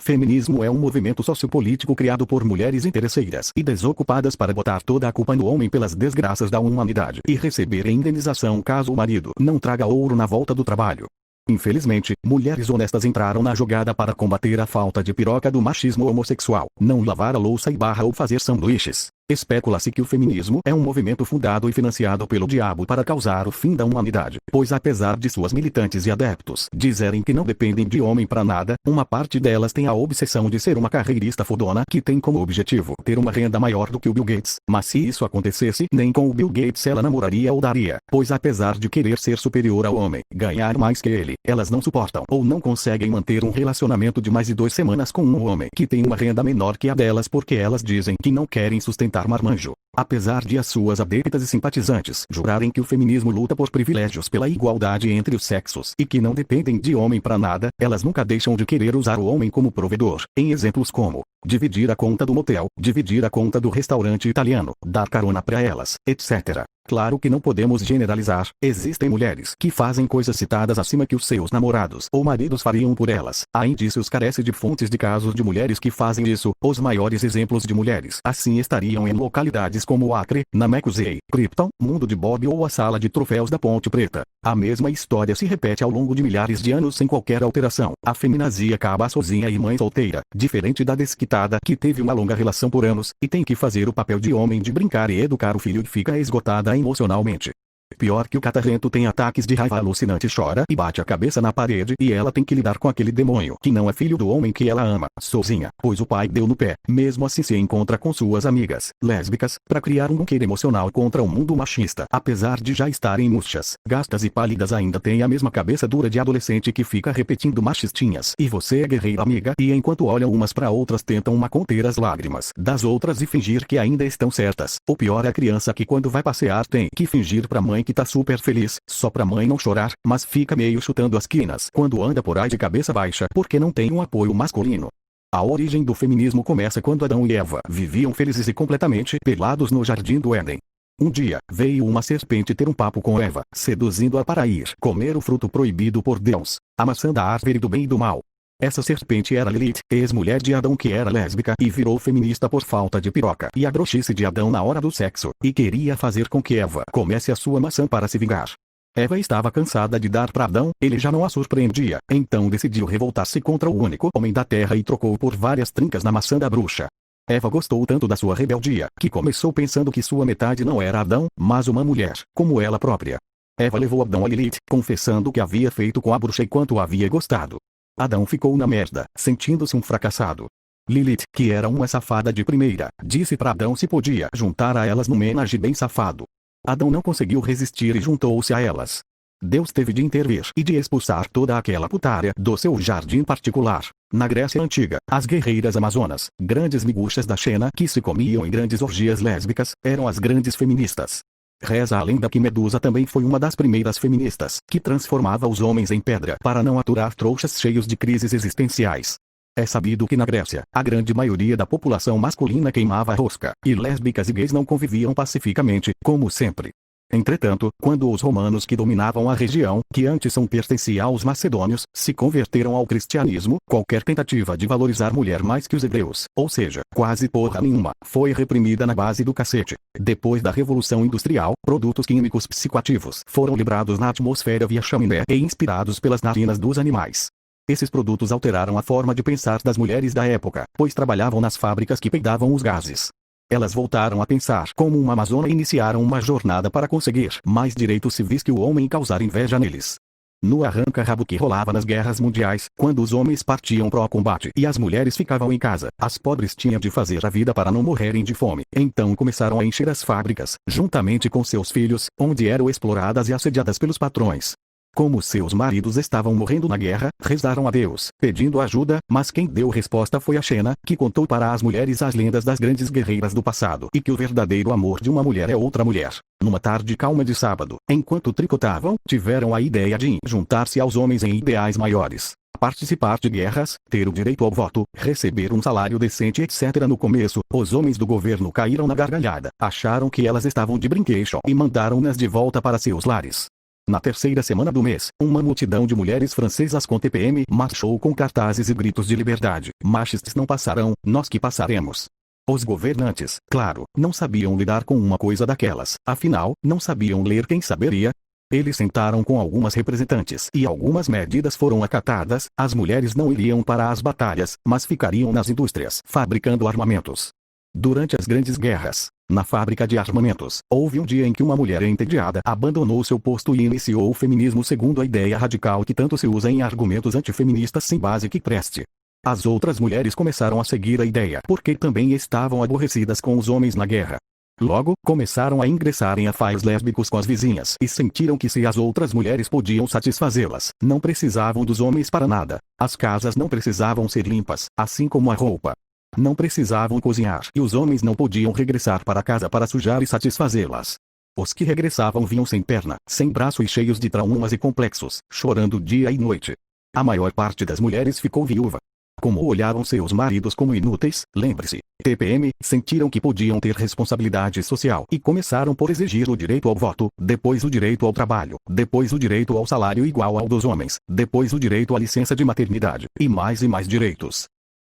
Feminismo é um movimento sociopolítico criado por mulheres interesseiras e desocupadas para botar toda a culpa no homem pelas desgraças da humanidade e receber indenização caso o marido não traga ouro na volta do trabalho. Infelizmente, mulheres honestas entraram na jogada para combater a falta de piroca do machismo homossexual, não lavar a louça ou fazer sanduíches. Especula-se que o feminismo é um movimento fundado e financiado pelo diabo para causar o fim da humanidade, pois apesar de suas militantes e adeptos dizerem que não dependem de homem para nada, uma parte delas tem a obsessão de ser uma carreirista fodona que tem como objetivo ter uma renda maior do que o Bill Gates, mas se isso acontecesse, nem com o Bill Gates ela namoraria ou daria, pois apesar de querer ser superior ao homem, ganhar mais que ele, elas não suportam ou não conseguem manter um relacionamento de mais de 2 semanas com um homem que tem uma renda menor que a delas porque elas dizem que não querem sustentar marmanjo. Apesar de as suas adeptas e simpatizantes jurarem que o feminismo luta por privilégios pela igualdade entre os sexos e que não dependem de homem para nada, elas nunca deixam de querer usar o homem como provedor, em exemplos como dividir a conta do motel, dividir a conta do restaurante italiano, dar carona para elas, etc. Claro que não podemos generalizar, existem mulheres que fazem coisas citadas acima que os seus namorados ou maridos fariam por elas. Há indícios carece de fontes de casos de mulheres que fazem isso. Os maiores exemplos de mulheres assim estariam em localidades como o Acre, Namekusei, Krypton, Mundo de Bob ou a Sala de Troféus da Ponte Preta. A mesma história se repete ao longo de milhares de anos sem qualquer alteração. A feminazi acaba sozinha e mãe solteira, diferente da desquitada que teve uma longa relação por anos e tem que fazer o papel de homem de brincar e educar o filho e fica esgotada emocionalmente. Pior que o catarrento tem ataques de raiva alucinante, chora e bate a cabeça na parede e ela tem que lidar com aquele demônio que não é filho do homem que ela ama, sozinha, pois o pai deu no pé. Mesmo assim se encontra com suas amigas, lésbicas, para criar um bunker emocional contra o mundo machista. Apesar de já estarem murchas, gastas e pálidas ainda tem a mesma cabeça dura de adolescente que fica repetindo machistinhas. E você é guerreira amiga e enquanto olham umas para outras tentam conter as lágrimas das outras e fingir que ainda estão certas. O pior é a criança que quando vai passear tem que fingir pra mãe que tá super feliz, só pra mãe não chorar, mas fica meio chutando as quinas quando anda por aí de cabeça baixa porque não tem um apoio masculino. A origem do feminismo começa quando Adão e Eva viviam felizes e completamente pelados no jardim do Éden. Um dia, veio uma serpente ter um papo com Eva, seduzindo-a para ir comer o fruto proibido por Deus, a maçã da árvore do bem e do mal. Essa serpente era Lilith, ex-mulher de Adão que era lésbica e virou feminista por falta de piroca e a grossice de Adão na hora do sexo, e queria fazer com que Eva comesse a sua maçã para se vingar. Eva estava cansada de dar para Adão, ele já não a surpreendia, então decidiu revoltar-se contra o único homem da terra e trocou por várias trincas na maçã da bruxa. Eva gostou tanto da sua rebeldia, que começou pensando que sua metade não era Adão, mas uma mulher, como ela própria. Eva levou Adão a Lilith, confessando que havia feito com a bruxa e quanto havia gostado. Adão ficou na merda, sentindo-se um fracassado. Lilith, que era uma safada de primeira, disse para Adão se podia juntar a elas num menage bem safado. Adão não conseguiu resistir e juntou-se a elas. Deus teve de intervir e de expulsar toda aquela putária do seu jardim particular. Na Grécia Antiga, as guerreiras amazonas, grandes miguxas da Xena que se comiam em grandes orgias lésbicas, eram as grandes feministas. Reza a lenda que Medusa também foi uma das primeiras feministas, que transformava os homens em pedra para não aturar trouxas cheios de crises existenciais. É sabido que na Grécia, a grande maioria da população masculina queimava a rosca, e lésbicas e gays não conviviam pacificamente, como sempre. Entretanto, quando os romanos que dominavam a região, que antes pertencia aos macedônios, se converteram ao cristianismo, qualquer tentativa de valorizar mulher mais que os hebreus, ou seja, quase porra nenhuma, foi reprimida na base do cacete. Depois da Revolução Industrial, produtos químicos psicoativos foram liberados na atmosfera via chaminé e inspirados pelas narinas dos animais. Esses produtos alteraram a forma de pensar das mulheres da época, pois trabalhavam nas fábricas que peidavam os gases. Elas voltaram a pensar como uma amazona e iniciaram uma jornada para conseguir mais direitos civis que o homem e causar inveja neles. No arranca-rabo que rolava nas guerras mundiais, quando os homens partiam para o combate e as mulheres ficavam em casa, as pobres tinham de fazer a vida para não morrerem de fome. Então começaram a encher as fábricas, juntamente com seus filhos, onde eram exploradas e assediadas pelos patrões. Como seus maridos estavam morrendo na guerra, rezaram a Deus, pedindo ajuda, mas quem deu resposta foi a Xena, que contou para as mulheres as lendas das grandes guerreiras do passado e que o verdadeiro amor de uma mulher é outra mulher. Numa tarde calma de sábado, enquanto tricotavam, tiveram a ideia de juntar-se aos homens em ideais maiores. Participar de guerras, ter o direito ao voto, receber um salário decente etc. No começo, os homens do governo caíram na gargalhada, acharam que elas estavam de brinquedo e mandaram-nas de volta para seus lares. Na terceira semana do mês, uma multidão de mulheres francesas com TPM marchou com cartazes e gritos de liberdade. Machistas não passarão, nós que passaremos. Os governantes, claro, não sabiam lidar com uma coisa daquelas, afinal, não sabiam ler, quem saberia? Eles sentaram com algumas representantes e algumas medidas foram acatadas. As mulheres não iriam para as batalhas, mas ficariam nas indústrias, fabricando armamentos. Durante as grandes guerras, na fábrica de armamentos, houve um dia em que uma mulher entediada abandonou seu posto e iniciou o feminismo segundo a ideia radical que tanto se usa em argumentos antifeministas sem base que preste. As outras mulheres começaram a seguir a ideia porque também estavam aborrecidas com os homens na guerra. Logo, começaram a ingressar em afaios lésbicos com as vizinhas e sentiram que se as outras mulheres podiam satisfazê-las, não precisavam dos homens para nada. As casas não precisavam ser limpas, assim como a roupa. Não precisavam cozinhar e os homens não podiam regressar para casa para sujar e satisfazê-las. Os que regressavam vinham sem perna, sem braço e cheios de traumas e complexos, chorando dia e noite. A maior parte das mulheres ficou viúva. Como olhavam seus maridos como inúteis, lembre-se, TPM, sentiram que podiam ter responsabilidade social e começaram por exigir o direito ao voto, depois o direito ao trabalho, depois o direito ao salário igual ao dos homens, depois o direito à licença de maternidade, e mais direitos.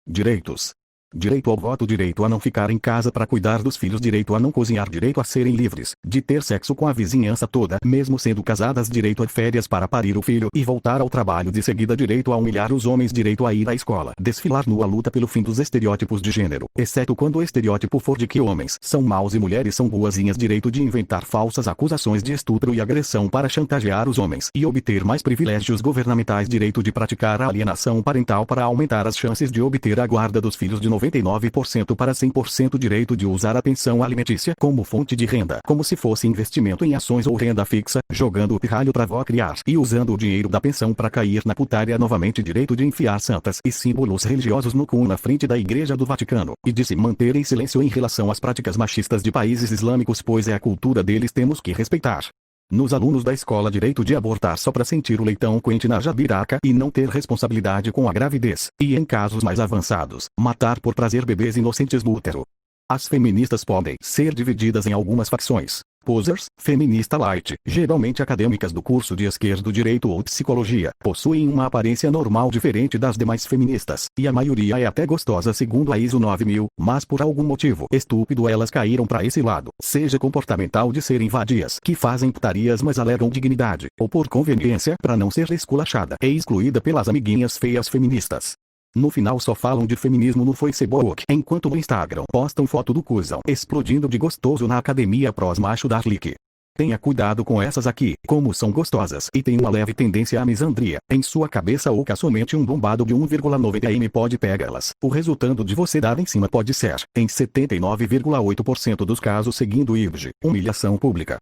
Direitos. Direito ao voto, direito a não ficar em casa para cuidar dos filhos, direito a não cozinhar, direito a serem livres de ter sexo com a vizinhança toda, mesmo sendo casadas, direito a férias para parir o filho e voltar ao trabalho de seguida, direito a humilhar os homens, direito a ir à escola, desfilar nua, luta pelo fim dos estereótipos de gênero, exceto quando o estereótipo for de que homens são maus e mulheres são boazinhas, direito de inventar falsas acusações de estupro e agressão para chantagear os homens e obter mais privilégios governamentais, direito de praticar a alienação parental para aumentar as chances de obter a guarda dos filhos de 99% para 100%, direito de usar a pensão alimentícia como fonte de renda, como se fosse investimento em ações ou renda fixa, jogando o pirralho pra avó criar e usando o dinheiro da pensão para cair na putaria novamente, direito de enfiar santas e símbolos religiosos no cu na frente da Igreja do Vaticano, e de se manter em silêncio em relação às práticas machistas de países islâmicos, pois é a cultura deles, temos que respeitar. Nos alunos da escola, direito de abortar só para sentir o leitão quente na jabiraca e não ter responsabilidade com a gravidez, e em casos mais avançados, matar por prazer bebês inocentes do útero. As feministas podem ser divididas em algumas facções. Posers, feminista light, geralmente acadêmicas do curso de esquerdo, direito ou psicologia, possuem uma aparência normal diferente das demais feministas, e a maioria é até gostosa segundo a ISO 9000, mas por algum motivo estúpido elas caíram para esse lado, seja comportamental de serem vadias que fazem putarias mas alegam dignidade, ou por conveniência para não ser esculachada e excluída pelas amiguinhas feias feministas. No final só falam de feminismo no Facebook, enquanto no Instagram postam foto do cuzão explodindo de gostoso na academia pros macho dar like. Tenha cuidado com essas aqui, como são gostosas e tem uma leve tendência à misandria, em sua cabeça ou somente um bombado de 1,90 m pode pegá-las. O resultado de você dar em cima pode ser, em 79,8% dos casos seguindo IBGE, humilhação pública.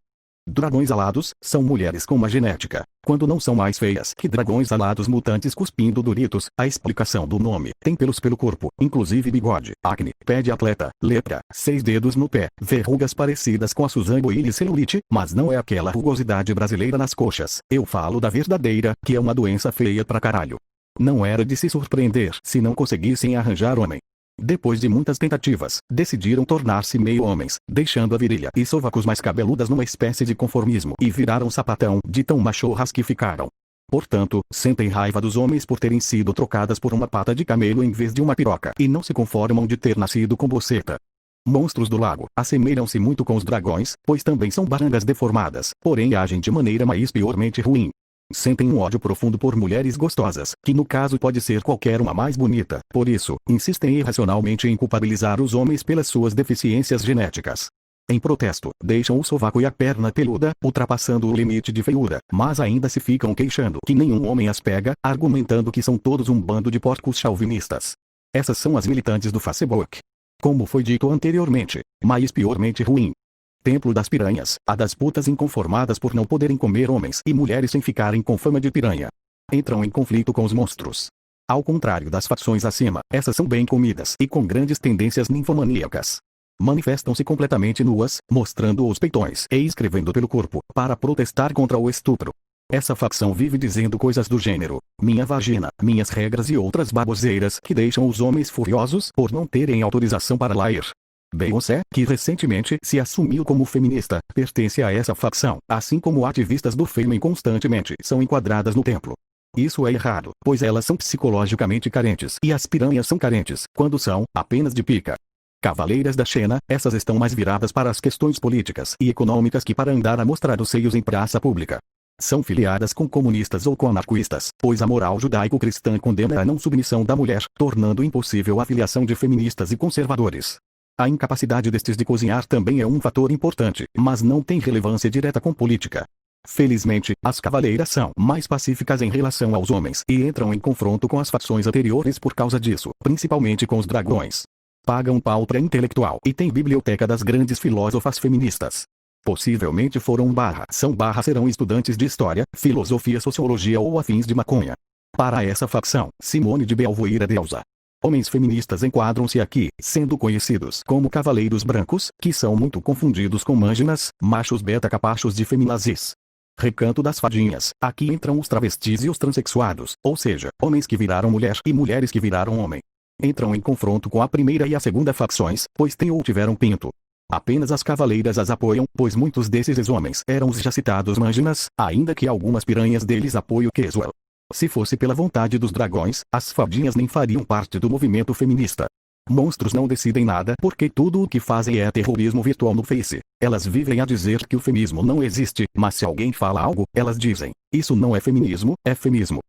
Dragões alados são mulheres com uma genética, quando não são mais feias que dragões alados mutantes cuspindo Doritos. A explicação do nome: tem pelos pelo corpo, inclusive bigode, acne, pé de atleta, lepra, 6 dedos no pé, verrugas parecidas com a Suzanne Boyle e celulite, mas não é aquela rugosidade brasileira nas coxas. Eu falo da verdadeira, que é uma doença feia pra caralho. Não era de se surpreender se não conseguissem arranjar homem. Depois de muitas tentativas, decidiram tornar-se meio homens, deixando a virilha e sovacos mais cabeludas numa espécie de conformismo e viraram sapatão de tão machorras que ficaram. Portanto, sentem raiva dos homens por terem sido trocadas por uma pata de camelo em vez de uma piroca e não se conformam de ter nascido com boceta. Monstros do lago assemelham-se muito com os dragões, pois também são barangas deformadas, porém agem de maneira mais piormente ruim. Sentem um ódio profundo por mulheres gostosas, que no caso pode ser qualquer uma mais bonita, por isso, insistem irracionalmente em culpabilizar os homens pelas suas deficiências genéticas. Em protesto, deixam o sovaco e a perna peluda, ultrapassando o limite de feiura, mas ainda se ficam queixando que nenhum homem as pega, argumentando que são todos um bando de porcos chauvinistas. Essas são as militantes do Facebook. Como foi dito anteriormente, mais piormente ruim. Templo das piranhas, a das putas inconformadas por não poderem comer homens e mulheres sem ficarem com fama de piranha. Entram em conflito com os monstros. Ao contrário das facções acima, essas são bem comidas e com grandes tendências ninfomaníacas. Manifestam-se completamente nuas, mostrando os peitões e escrevendo pelo corpo, para protestar contra o estupro. Essa facção vive dizendo coisas do gênero: minha vagina, minhas regras e outras baboseiras que deixam os homens furiosos por não terem autorização para lá ir. Beyoncé, que recentemente se assumiu como feminista, pertence a essa facção, assim como ativistas do fêmea constantemente são enquadradas no templo. Isso é errado, pois elas são psicologicamente carentes e as piranhas são carentes, quando são, apenas de pica. Cavaleiras da Xena, essas estão mais viradas para as questões políticas e econômicas que para andar a mostrar os seios em praça pública. São filiadas com comunistas ou com anarquistas, pois a moral judaico-cristã condena a não submissão da mulher, tornando impossível a filiação de feministas e conservadores. A incapacidade destes de cozinhar também é um fator importante, mas não tem relevância direta com política. Felizmente, as cavaleiras são mais pacíficas em relação aos homens e entram em confronto com as facções anteriores por causa disso, principalmente com os dragões. Pagam pau pra intelectual e tem biblioteca das grandes filósofas feministas. Possivelmente serão estudantes de história, filosofia, sociologia ou afins de maconha. Para essa facção, Simone de Beauvoir é deusa. Homens feministas enquadram-se aqui, sendo conhecidos como cavaleiros brancos, que são muito confundidos com mânginas, machos beta-capachos de feminazis. Recanto das fadinhas, aqui entram os travestis e os transexuados, ou seja, homens que viraram mulher e mulheres que viraram homem. Entram em confronto com a primeira e a segunda facções, pois têm ou tiveram pinto. Apenas as cavaleiras as apoiam, pois muitos desses homens eram os já citados mânginas, ainda que algumas piranhas deles apoiam Caswell. Se fosse pela vontade dos dragões, as fadinhas nem fariam parte do movimento feminista. Monstros não decidem nada porque tudo o que fazem é terrorismo virtual no Face. Elas vivem a dizer que o feminismo não existe, mas se alguém fala algo, elas dizem, isso não é feminismo, é feminismo.